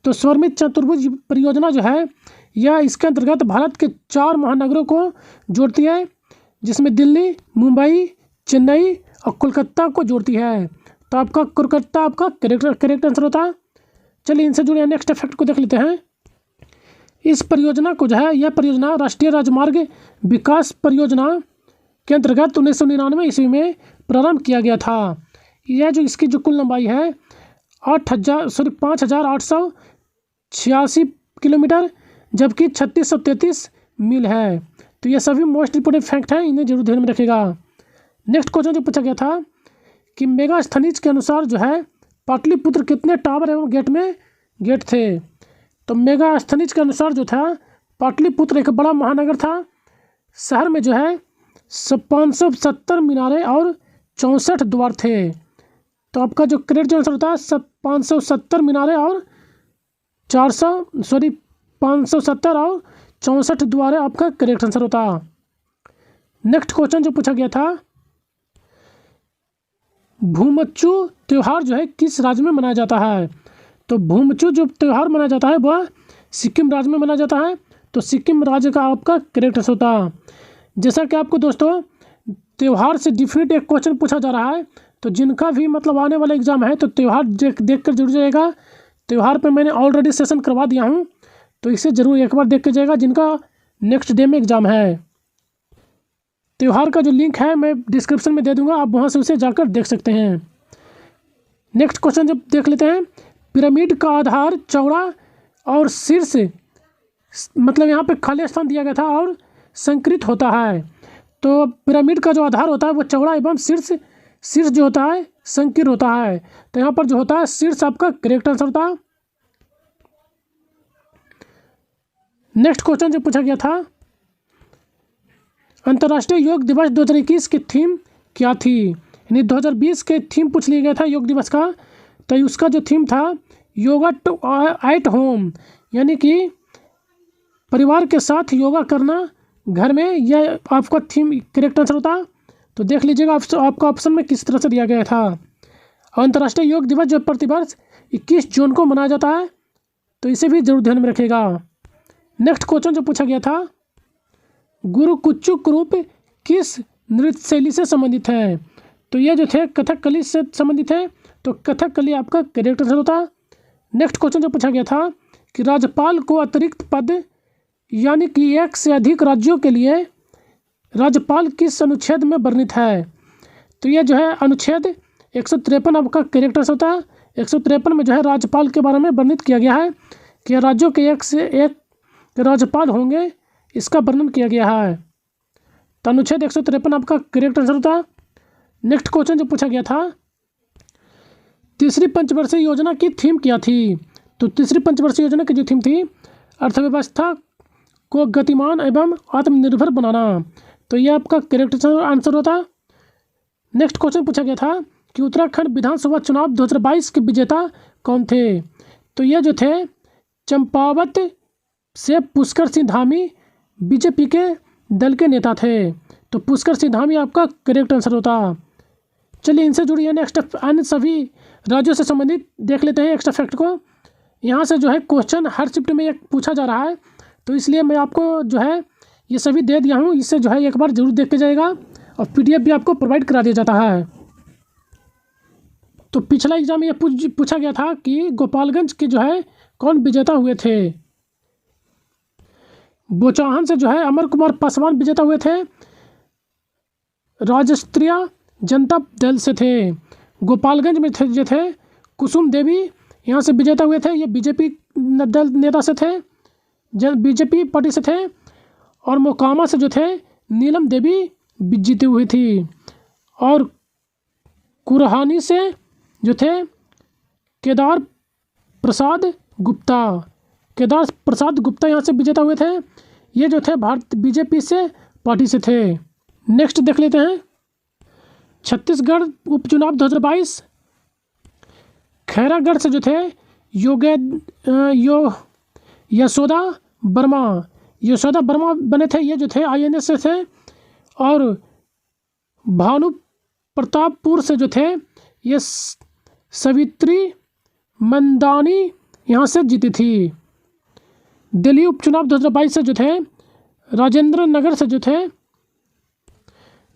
तो स्वर्णिम चतुर्भुज परियोजना जो है यह इसके अंतर्गत भारत के 4 महानगरों को जोड़ती है, जिसमें दिल्ली, मुंबई, चेन्नई और कोलकाता को जोड़ती है। तो आपका कोलकाता आपका करेक्ट आंसर होता है। चलिए इनसे जुड़े नेक्स्ट फैक्ट को देख लेते हैं। इस परियोजना को जो है, यह परियोजना राष्ट्रीय राजमार्ग विकास परियोजना के अंतर्गत 1999 ईस्वी में प्रारंभ किया गया था। यह जो इसकी जो कुल लंबाई है 5,886 किलोमीटर, जबकि 3633 मील है। तो ये सभी मोस्ट इंपोर्टेंट फैक्ट हैं, इन्हें जरूर ध्यान में रखिएगा। नेक्स्ट क्वेश्चन जो पूछा गया था कि मेगास्थनीज के अनुसार जो है पाटलिपुत्र कितने टावर एवं गेट थे। तो मेगास्थनीज के अनुसार जो था पाटलिपुत्र एक बड़ा महानगर था। शहर में जो है 570 मीनारें और 64 द्वार थे। तो आपका जो करेक्ट जो आंसर होता है 570 मीनारें और 570 और 64 द्वार आपका करेक्ट आंसर होता। नेक्स्ट क्वेश्चन जो पूछा गया था, भूमच्चू त्यौहार जो है किस राज्य में मनाया जाता है। तो भूमच्चू जो त्यौहार मनाया जाता है वह सिक्किम राज्य में मनाया जाता है। तो सिक्किम राज्य का आपका करेक्ट आंसर होता। जैसा कि आपको दोस्तों त्यौहार से डिफरेंट एक क्वेश्चन पूछा जा रहा है, तो जिनका भी मतलब आने वाला एग्जाम है तो त्यौहार देख कर जरूर जाएगा। त्यौहार पे मैंने ऑलरेडी सेशन करवा दिया हूँ, तो इसे ज़रूर एक बार देख के जाएगा जिनका नेक्स्ट डे में एग्ज़ाम है। त्यौहार का जो लिंक है मैं डिस्क्रिप्शन में दे दूंगा, आप वहाँ से उसे जाकर देख सकते हैं। नेक्स्ट क्वेश्चन जब देख लेते हैं, पिरामिड का आधार चौड़ा और शीर्ष मतलब यहाँ पे खाली स्थान दिया गया था और संकृत होता है। तो पिरामिड का जो आधार होता है वो चौड़ा एवं शीर्ष जो होता है संकीर्ण होता है। तो यहाँ पर जो होता है शीर्ष आपका करेक्ट आंसर होता है। नेक्स्ट क्वेश्चन जो पूछा गया था, अंतर्राष्ट्रीय योग दिवस 2021 की थीम क्या थी। यानी 2020 के थीम पूछ लिया गया था योग दिवस का। तो उसका जो थीम था योगा एट होम, यानी कि परिवार के साथ योगा करना घर में, यह आपका थीम करेक्ट आंसर होता। तो देख लीजिएगा आपका ऑप्शन में किस तरह से दिया गया था। अंतर्राष्ट्रीय योग दिवस जो प्रतिवर्ष 21 जून को मनाया जाता है, तो इसे भी जरूर ध्यान में रखिएगा। नेक्स्ट क्वेश्चन जो पूछा गया था, गुरु कुचुक रूप किस नृत्य शैली से संबंधित है। तो ये जो थे कथकली से संबंधित है। तो कथकली आपका करेक्ट आंसर होता। नेक्स्ट क्वेश्चन जो पूछा गया था कि राज्यपाल को अतिरिक्त पद यानी कि एक से अधिक राज्यों के लिए राज्यपाल किस अनुच्छेद में वर्णित है। तो ये जो है अनुच्छेद 153 आपका करेक्ट आंसर होता है। 153 में जो है राज्यपाल के बारे में वर्णित किया गया है कि राज्यों के एक से एक राज्यपाल होंगे, इसका वर्णन किया गया है। तो अनुच्छेद 153 आपका करेक्ट आंसर होता। नेक्स्ट क्वेश्चन जो पूछा गया था, तीसरी पंचवर्षीय योजना की थीम क्या थी। तो तीसरी पंचवर्षीय योजना की जो थीम थी अर्थव्यवस्था को गतिमान एवं आत्मनिर्भर बनाना। तो यह आपका करेक्ट आंसर होता। नेक्स्ट क्वेश्चन पूछा गया था कि उत्तराखंड विधानसभा चुनाव 2022 के विजेता कौन थे। तो ये जो थे चंपावत से पुष्कर सिंह धामी बीजेपी के दल के नेता थे। तो पुष्कर सिंह धामी आपका करेक्ट आंसर होता। चलिए इनसे जुड़ी नेक्स्ट अन्य सभी राज्यों से संबंधित देख लेते हैं एक्स्ट्रा फैक्ट को। यहाँ से जो है क्वेश्चन हर शिफ्ट में एक पूछा जा रहा है, तो इसलिए मैं आपको जो है ये सभी दे दिया हूँ। इससे जो है एक बार जरूर देख के जाएगा और PDF भी आपको प्रोवाइड करा दिया जाता है। तो पिछला एग्जाम में ये पूछा गया था कि गोपालगंज के जो है कौन विजेता हुए थे। बोचाहन से जो है अमर कुमार पासवान विजेता हुए थे, राष्ट्रीय जनता दल से थे। गोपालगंज में जो थे कुसुम देवी यहाँ से विजेता हुए थे, ये बीजेपी दल नेता से थे, बीजेपी पार्टी से थे। और मोकामा से जो थे नीलम देवी जीती हुई थी। और कुरहानी से जो थे केदार प्रसाद गुप्ता यहाँ से विजेता हुए थे। ये जो थे भारत बीजेपी से पार्टी से थे। नेक्स्ट देख लेते हैं, छत्तीसगढ़ उपचुनाव 2022 खैरागढ़ से जो थे यशोदा वर्मा बने थे। ये जो थे INS से थे। और भानु प्रतापपुर से जो थे ये सवित्री मंदानी यहाँ से जीती थी। दिल्ली उपचुनाव 2022 से जो थे राजेंद्र नगर से जो थे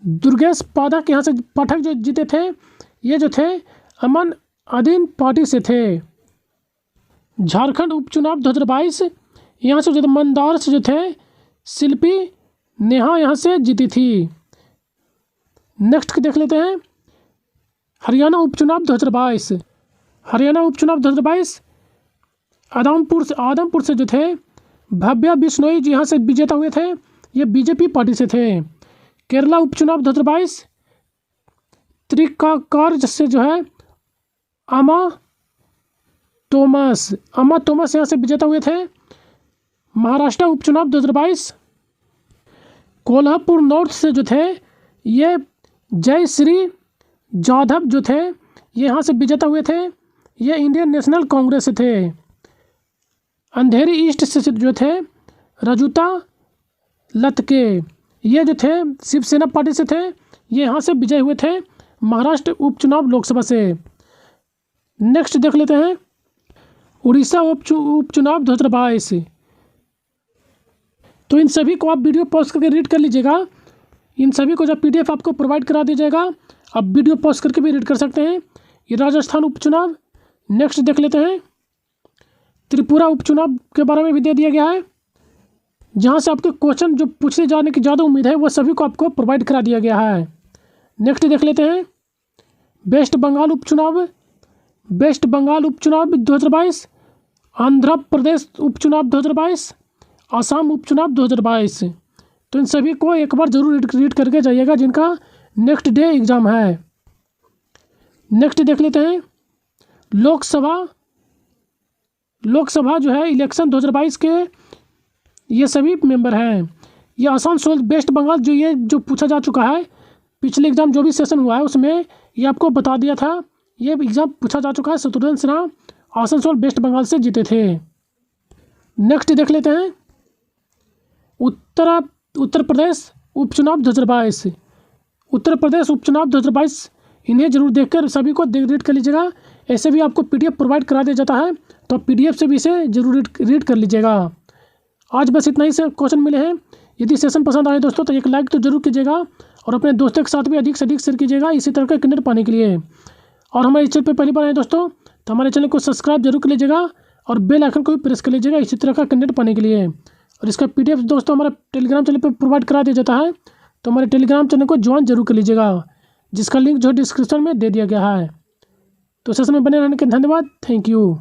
दुर्गेश पाठक यहाँ से पाठक जो जीते थे, ये जो थे अमन अदीन पार्टी से थे। झारखंड उपचुनाव 2022 यहाँ से जो मंदार से जो थे शिल्पी नेहा यहाँ से जीती थी। नेक्स्ट देख लेते हैं हरियाणा उपचुनाव 2022। हरियाणा उपचुनाव 2022 आदमपुर से जो थे भव्या बिश्नोई जी यहाँ से विजेता हुए थे, ये बीजेपी पार्टी से थे। केरला उपचुनाव 2022 त्रिकाकार से जो है अमा तोमस यहाँ से विजेता हुए थे। महाराष्ट्र उपचुनाव 2022 कोल्हापुर नॉर्थ से जो थे ये जय श्री जाधव जो थे ये यहाँ से विजेता हुए थे, ये इंडियन नेशनल कांग्रेस से थे। अंधेरी ईस्ट से जो थे रजुता लतके ये जो थे शिवसेना पार्टी से थे, ये यहाँ से विजय हुए थे महाराष्ट्र उपचुनाव लोकसभा से। नेक्स्ट देख लेते हैं उड़ीसा उपचुनाव 2022। तो इन सभी को आप वीडियो पॉज करके रीड कर लीजिएगा। इन सभी को जब PDF आपको प्रोवाइड करा दिया जाएगा, आप वीडियो पॉज करके भी रीड कर सकते हैं। ये राजस्थान उपचुनाव। नेक्स्ट देख लेते हैं त्रिपुरा उपचुनाव के बारे में भी दे दिया गया है, जहाँ से आपके क्वेश्चन जो पूछे जाने की ज़्यादा उम्मीद है वो सभी को आपको प्रोवाइड करा दिया गया है। नेक्स्ट देख लेते हैं वेस्ट बंगाल उपचुनाव 2022, आंध्र प्रदेश उपचुनाव 2022, आसाम उपचुनाव 2022। तो इन सभी को एक बार जरूर रीड करके जाइएगा जिनका नेक्स्ट डे एग्ज़ाम है। नेक्स्ट देख लेते हैं लोकसभा जो है इलेक्शन 2022 के ये सभी मेंबर हैं। ये आसानसोल वेस्ट बंगाल जो पूछा जा चुका है, पिछले एग्ज़ाम जो भी सेशन हुआ है उसमें ये आपको बता दिया था, ये एग्ज़ाम पूछा जा चुका है। शत्रुघ्न सिन्हा आसनसोल वेस्ट बंगाल से जीते थे। नेक्स्ट देख लेते हैं उत्तर प्रदेश उपचुनाव 2022। उत्तर प्रदेश उपचुनाव 2022 इन्हें जरूर देखकर सभी को रीड कर लीजिएगा। ऐसे भी आपको PDF प्रोवाइड करा दिया जाता है, तो आप PDF से भी इसे जरूर रीड कर लीजिएगा। आज बस इतना ही से क्वेश्चन मिले हैं। यदि सेशन पसंद आए दोस्तों तो एक लाइक तो जरूर कीजिएगा और अपने दोस्तों के साथ भी अधिक से अधिक शेयर कीजिएगा इसी तरह का कंटेंट पाने के लिए। और हमारे चैनल पर पहली बार आए दोस्तों तो हमारे चैनल को सब्सक्राइब जरूर कर लीजिएगा और बेल आइकन को भी प्रेस कर लीजिएगा इसी तरह का कंटेंट पाने के लिए। और इसका PDF दोस्तों हमारा टेलीग्राम चैनल पर प्रोवाइड करा दिया जाता है, तो हमारे टेलीग्राम चैनल को ज्वाइन जरूर कर लीजिएगा, जिसका लिंक जो डिस्क्रिप्शन में दे दिया गया है। तो सेशन में बने रहने के धन्यवाद। Thank you.